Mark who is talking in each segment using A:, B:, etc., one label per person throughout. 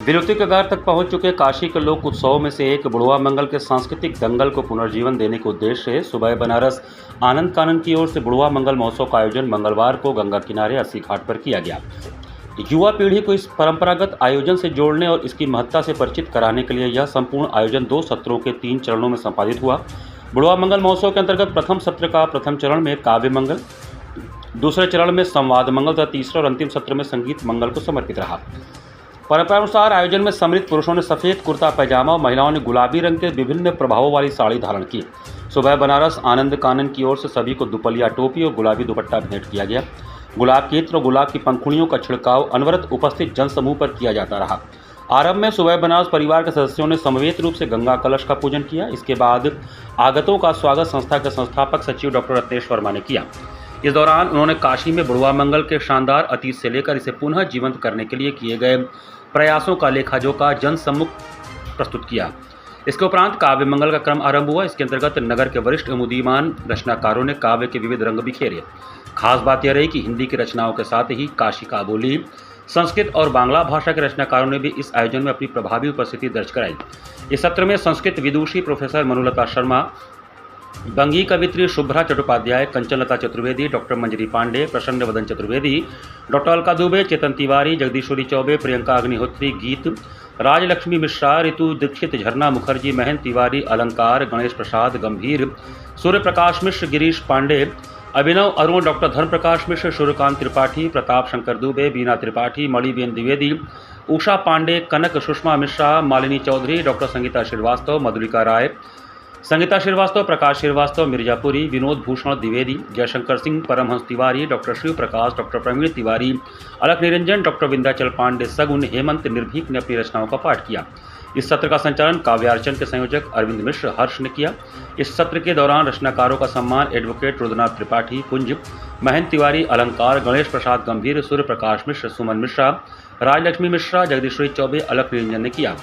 A: विलुप्ति के कगार तक पहुंच चुके काशी के लोक उत्सवों में से एक बुढ़वा मंगल के सांस्कृतिक दंगल को पुनर्जीवन देने के उद्देश्य से सुबह बनारस आनंद कानन की ओर से बुढ़वा मंगल महोत्सव का आयोजन मंगलवार को गंगा किनारे अस्सी घाट पर किया गया। युवा पीढ़ी को इस परंपरागत आयोजन से जोड़ने और इसकी महत्ता से परिचित कराने के लिए यह संपूर्ण आयोजन 2 सत्रों के 3 चरणों में संपादित हुआ। बुढ़वा मंगल महोत्सव के अंतर्गत प्रथम सत्र का प्रथम चरण में काव्य मंगल, दूसरे चरण में संवाद मंगल तथा तीसरे और अंतिम सत्र में संगीत मंगल को समर्पित रहा। परंपरानुसार आयोजन में सम्मिलित पुरुषों ने सफ़ेद कुर्ता पैजामा और महिलाओं ने गुलाबी रंग के विभिन्न प्रभावों वाली साड़ी धारण की। सुबह बनारस आनंद कानन की ओर से सभी को दुपलिया टोपी और गुलाबी दुपट्टा भेंट किया गया। गुलाब के इत्र और गुलाब की पंखुड़ियों का छिड़काव अनवरत उपस्थित जनसमूह पर किया जाता रहा। आरंभ में सुबह बनारस परिवार के सदस्यों ने समवेत रूप से गंगा कलश का पूजन किया। इसके बाद आगतों का स्वागत संस्था के संस्थापक सचिव डॉक्टर रत्नेश वर्मा ने किया। इस दौरान उन्होंने काशी में बुढ़वा मंगल के शानदार अतीत से लेकर इसे पुनः जीवंत करने के लिए किए गए प्रयासों का लेखाजोखा जन सम्मुख प्रस्तुत किया। इसके उपरांत काव्य मंगल का क्रम आरंभ हुआ। इसके अंतर्गत नगर के वरिष्ठ उदीयमान रचनाकारों ने काव्य के विविध रंग बिखेरे। खास बात यह रही कि हिंदी की रचनाओं के साथ ही काशी का बोली, संस्कृत और बांग्ला भाषा के रचनाकारों ने भी इस आयोजन में अपनी प्रभावी उपस्थिति दर्ज कराई। इस सत्र में संस्कृत विदुषी प्रोफेसर मनुलता शर्मा, बंगी कवित्री शुभ्रा चट्टोपाध्याय, कंचनलता चतुर्वेदी, डॉक्टर मंजरी पांडे, प्रसन्न वदन चतुर्वेदी, डॉक्टर अलका दुबे, चेतन तिवारी, जगदीश्वरी चौबे, प्रियंका अग्निहोत्री, गीत, राजलक्ष्मी मिश्रा, ऋतु दीक्षित, झरना मुखर्जी, महेंद्र तिवारी, अलंकार, गणेश प्रसाद गंभीर, सूर्य प्रकाश मिश्र, गिरीश पांडे, अभिनव अरुण, डॉक्टर धर्म प्रकाश मिश्र, सूर्यकांत त्रिपाठी, प्रताप शंकर दुबे, बीना त्रिपाठी, मणिबेन द्विवेदी, उषा पांडे, कनक सुषमा मिश्रा, मालिनी चौधरी, डॉक्टर संगीता श्रीवास्तव, मधुलिका राय, संगीता श्रीवास्तव, प्रकाश श्रीवास्तव, मिर्जापुरी, विनोद भूषण द्विवेदी, जयशंकर सिंह, परमहंस तिवारी, डॉक्टर शिव प्रकाश, डॉक्टर प्रवीण तिवारी, अलख निरंजन, डॉक्टर विंध्याचल पांडे सगुन, हेमंत निर्भीक ने अपनी रचनाओं का पाठ किया। इस सत्र का संचालन काव्यार्चन के संयोजक अरविंद मिश्र हर्ष ने किया। इस सत्र के दौरान रचनाकारों का सम्मान एडवोकेट रुद्रनाथ त्रिपाठी कुंज, महेंद्र तिवारी अलंकार, गणेश प्रसाद गंभीर, सूर्य प्रकाश मिश्र, सुमन मिश्रा, राजलक्ष्मी मिश्रा, जगदीश्वरी चौबे, अलख निरंजन ने किया।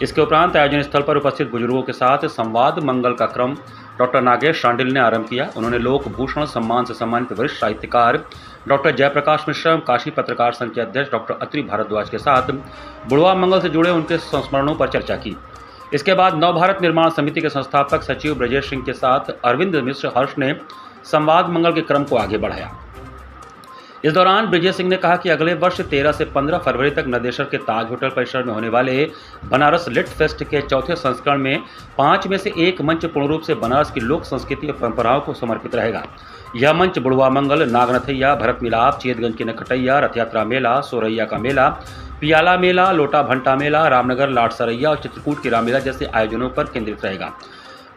A: इसके उपरांत आयोजन स्थल पर उपस्थित बुजुर्गों के साथ संवाद मंगल का क्रम डॉक्टर नागेश शांडिल ने आरंभ किया। उन्होंने लोक भूषण सम्मान से सम्मानित वरिष्ठ साहित्यकार डॉक्टर जयप्रकाश मिश्रा, काशी पत्रकार संघ के अध्यक्ष डॉक्टर अत्रि भारद्वाज के साथ बुढ़वा मंगल से जुड़े उनके संस्मरणों पर चर्चा की। इसके बाद नवभारत निर्माण समिति के संस्थापक सचिव ब्रजेश सिंह के साथ अरविंद मिश्र हर्ष ने संवाद मंगल के क्रम को आगे बढ़ाया। इस दौरान ब्रजेश सिंह ने कहा कि अगले वर्ष 13 से 15 फरवरी तक नदेसर के ताज होटल परिसर में होने वाले बनारस लिट फेस्ट के चौथे संस्करण में 5 में से 1 मंच पूर्ण रूप से बनारस की लोक संस्कृति और परंपराओं को समर्पित रहेगा। यह मंच बुढ़वा मंगल, नागनथैया, भरत मिलाप, चेतगंज की नखटैया, रथ यात्रा मेला, सोरैया का मेला, पियाला मेला, लोटा भंटा मेला, रामनगर लाट सरैया और चित्रकूट की रामलीला जैसे आयोजनों पर केंद्रित रहेगा।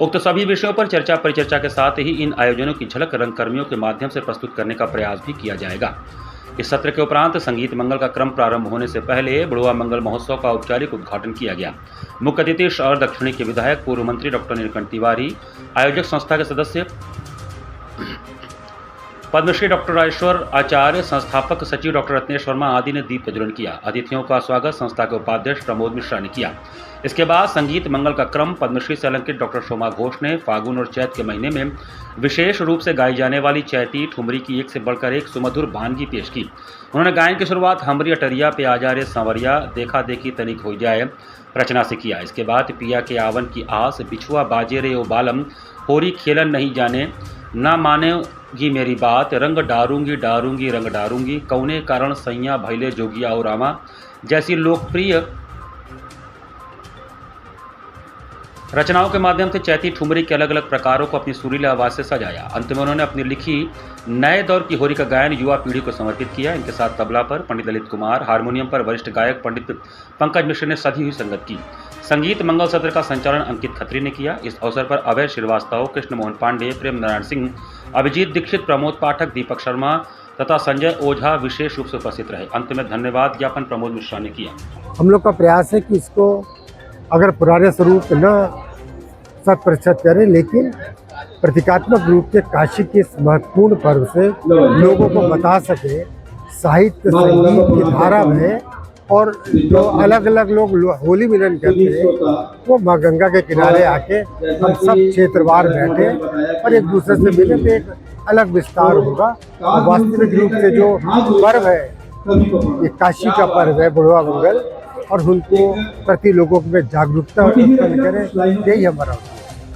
A: उक्त सभी विषयों पर चर्चा परिचर्चा के साथ ही इन आयोजनों की झलक रंगकर्मियों के माध्यम से प्रस्तुत करने का प्रयास भी किया जाएगा। इस सत्र के उपरांत संगीत मंगल का क्रम प्रारंभ होने से पहले बुढ़वा मंगल महोत्सव का औपचारिक उद्घाटन किया गया। मुख्य अतिथि शहर दक्षिणी के विधायक पूर्व मंत्री डॉक्टर नीलकंठ तिवारी, आयोजक संस्था के सदस्य पद्मश्री डॉक्टर राजेश्वर आचार्य, संस्थापक सचिव डॉक्टर रत्नेश वर्मा आदि ने दीप प्रज्वलन किया। अतिथियों का स्वागत संस्था के उपाध्यक्ष प्रमोद मिश्रा ने किया। इसके बाद संगीत मंगल का क्रम पद्मश्री से अलंकृत डॉक्टर शोमा घोष ने फागुन और चैत के महीने में विशेष रूप से गाई जाने वाली चैती ठुमरी की एक से बढ़कर एक सुमधुर वानगी पेश की। उन्होंने गायन की शुरुआत हमरी अटरिया पे आ जा रे संवरिया, देखा देखी तनिक हो जाए रचना से किया। इसके बाद पिया के आवन की आस, बिछुआ बाजे रे ओ बालम, होरी खेलन नहीं जाने, ना मानेगी मेरी बात, रंग डारूंगी डारूंगी रंग डारूंगी, कौने कारण सैया भैले जोगिया और रामा जैसी लोकप्रिय रचनाओं के माध्यम से चैती ठुमरी के अलग अलग प्रकारों को अपनी सुरीली आवाज़ से सजाया। अंत में उन्होंने अपनी लिखी नए दौर की होरी का गायन युवा पीढ़ी को समर्पित किया। इनके साथ तबला पर पंडित ललित कुमार, हारमोनियम पर वरिष्ठ गायक पंडित पंकज मिश्र ने सधी हुई संगत की। संगीत मंगल सत्र का संचालन अंकित खत्री ने किया। इस अवसर पर अभय श्रीवास्तव, कृष्ण मोहन पांडे, प्रेम नारायण सिंह, अभिजीत दीक्षित, प्रमोद पाठक, दीपक शर्मा तथा संजय ओझा विशेष रूप से उपस्थित रहे। अंत में धन्यवाद ज्ञापन प्रमोद मिश्रा ने किया।
B: हम लोग का प्रयास है कि इसको अगर पुराने स्वरूप न 100% करें, लेकिन प्रतीकात्मक रूप से काशी के इस महत्वपूर्ण पर्व से लोगों को बता सके साहित्य संगीत की धारा में। और जो अलग अलग लोग होली मिलन करते हैं वो माँ गंगा के किनारे आके हम सब क्षेत्रवार बैठे और एक दूसरे से मिले तो एक अलग विस्तार होगा। वास्तविक रूप से जो पर्व है ये काशी का पर्व है बुढ़वा मंगल, और उनको प्रति लोगों में जागरूकता उत्पन्न करें, यही हमारा